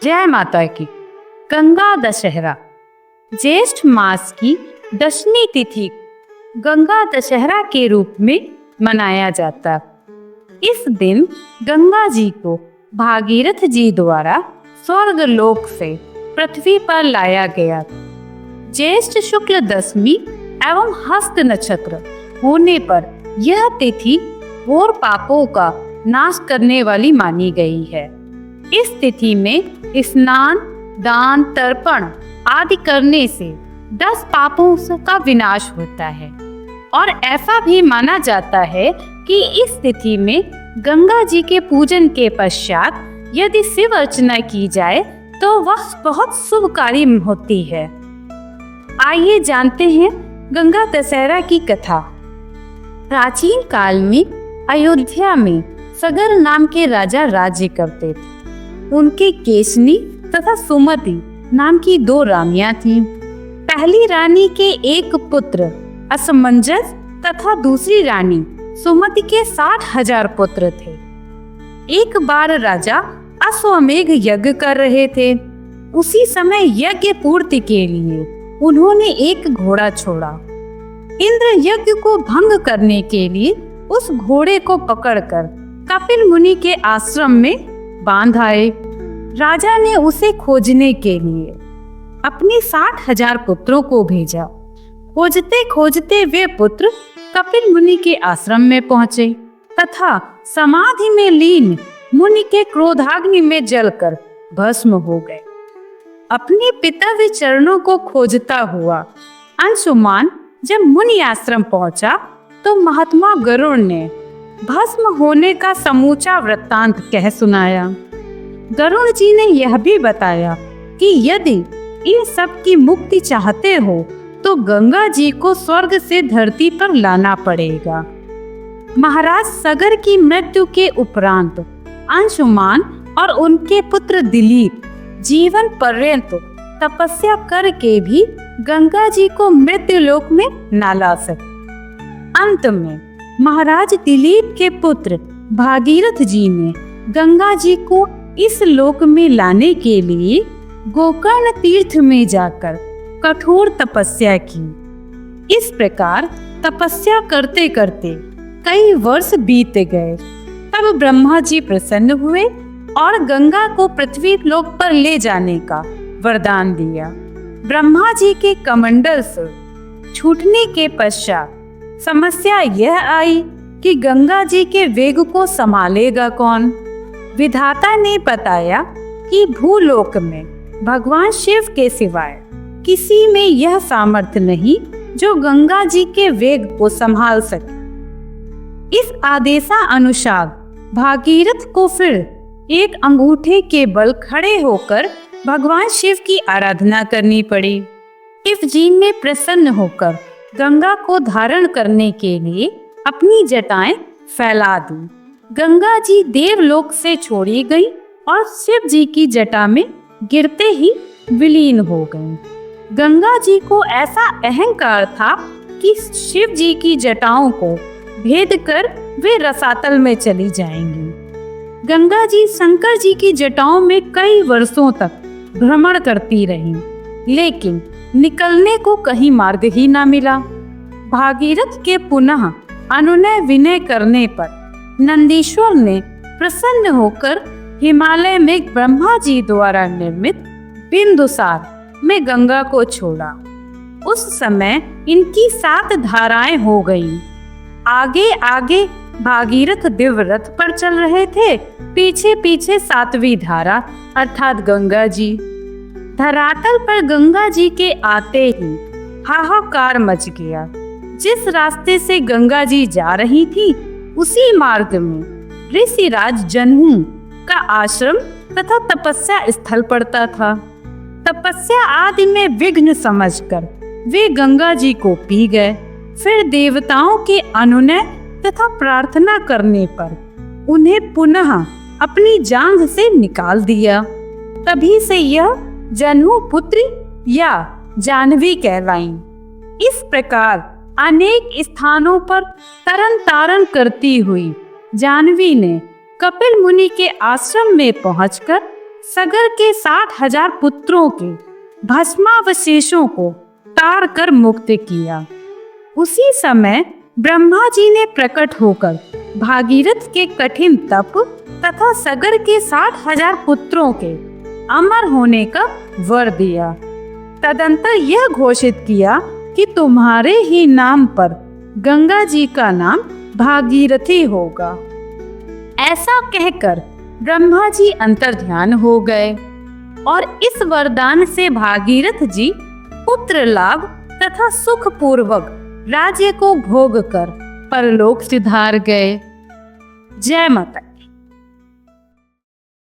जय माता की। गंगा दशहरा ज्येष्ठ मास की दशमी तिथि गंगा दशहरा के रूप में मनाया जाता। इस दिन गंगा जी को भागीरथ जी द्वारा स्वर्ग लोक से पृथ्वी पर लाया गया। ज्येष्ठ शुक्ल दशमी एवं हस्त नक्षत्र होने पर यह तिथि घोर पापों का नाश करने वाली मानी गई है। इस तिथि में स्नान, दान, तर्पण आदि करने से 10 पापों का विनाश होता है और ऐसा भी माना जाता है कि इस तिथि में गंगा जी के पूजन के पश्चात यदि शिव अर्चना की जाए तो वह बहुत शुभकारी होती है। आइए जानते हैं गंगा दशहरा की कथा। प्राचीन काल में अयोध्या में सगर नाम के राजा राज्य करते थे। उनके केशनी तथा सुमति नाम की 2 रानियां थीं। पहली रानी के एक पुत्र असमंजस तथा दूसरी रानी सुमति के 60,000 पुत्र थे। एक बार राजा अश्वमेघ यज्ञ कर रहे थे। उसी समय यज्ञ पूर्ति के लिए उन्होंने एक घोड़ा छोड़ा। इंद्र यज्ञ को भंग करने के लिए उस घोड़े को पकड़कर कपिल मुनि के आश्रम में बांध आए। राजा ने उसे खोजने के लिए अपने 60,000 पुत्रों को भेजा। खोजते खोजते वे पुत्र कपिल मुनि के आश्रम में पहुंचे तथा समाधि में लीन मुनि के क्रोधाग्नि में जलकर भस्म हो गए। अपने पितृव्य चरणों को खोजता हुआ अंशुमान जब मुनि आश्रम पहुंचा तो महात्मा गरुड़ ने भस्म होने का समूचा वृत्तांत कह सुनाया। गरुड़ जी ने यह भी बताया कि यदि इन सब की मुक्ति चाहते हो तो गंगा जी को स्वर्ग से धरती पर लाना पड़ेगा। महाराज सगर की मृत्यु के उपरांत अंशुमान और उनके पुत्र दिलीप जीवन पर्यंत तपस्या करके भी गंगा जी को मृत्यु लोक में न ला सके। अंत में महाराज दिलीप के पुत्र भागीरथ जी ने गंगा जी को इस लोक में लाने के लिए गोकर्ण तीर्थ में जाकर कठोर तपस्या की। इस प्रकार तपस्या करते करते कई वर्ष बीत गए। तब ब्रह्मा जी प्रसन्न हुए और गंगा को पृथ्वी लोक पर ले जाने का वरदान दिया। ब्रह्मा जी के कमंडल से छूटने के पश्चात समस्या यह आई कि गंगा जी के वेग को संभालेगा कौन। विधाता ने बताया कि भूलोक में भगवान शिव के सिवाय किसी में यह सामर्थ्य नहीं जो गंगा जी के वेग को संभाल सके। इस आदेशानुसार भागीरथ को फिर एक अंगूठे के बल खड़े होकर भगवान शिव की आराधना करनी पड़ी। शिव जी ने प्रसन्न होकर गंगा को धारण करने के लिए अपनी जटाएं फैला दी। गंगा जी देवलोक से छोड़ी गई और शिव जी की जटा में गिरते ही विलीन हो गई। गंगा जी को ऐसा अहंकार था कि शिव जी की जटाओं को भेद कर वे रसातल में चली जाएंगी। गंगा जी शंकर जी की जटाओं में कई वर्षों तक भ्रमण करती रहीं, लेकिन निकलने को कहीं मार्ग ही न मिला। भागीरथ के पुनः अनुनय विनय करने पर नंदीश्वर ने प्रसन्न होकर हिमालय में ब्रह्मा जी द्वारा निर्मित बिंदुसार में गंगा को छोड़ा। उस समय इनकी 7 धाराएं हो गईं। आगे आगे भागीरथ दिव्य रथ पर चल रहे थे, पीछे पीछे 7वीं धारा अर्थात गंगा जी। धरातल पर गंगा जी के आते ही हाहाकार मच गया। जिस रास्ते से गंगा जी जा रही थी उसी मार्ग में ऋषिराज जनहू का आश्रम तथा तपस्या स्थल पड़ता था। तपस्या आदि में विघ्न समझकर वे गंगा जी को पी गए। फिर देवताओं के अनुनय तथा प्रार्थना करने पर उन्हें पुनः अपनी जांघ से निकाल दिया। तभी से यह जनहू पुत्री या जानवी कहलाई। इस प्रकार अनेक स्थानों पर तरन तारण करती हुई जानवी ने कपिल मुनि के आश्रम में पहुंचकर सगर के 60,000 पुत्रों के भस्मावशेषों को तार कर मुक्त किया। उसी समय ब्रह्मा जी ने प्रकट होकर भागीरथ के कठिन तप तथा सगर के 60,000 पुत्रों के अमर होने का वर दिया। तदंतर यह घोषित किया कि तुम्हारे ही नाम पर गंगा जी का नाम भागीरथी होगा। ऐसा कहकर ब्रह्मा जी अंतर्ध्यान हो गए और इस वरदान से भागीरथ जी पुत्र लाभ तथा सुख पूर्वक राज्य को भोग कर परलोक सिधार गए। जय माता।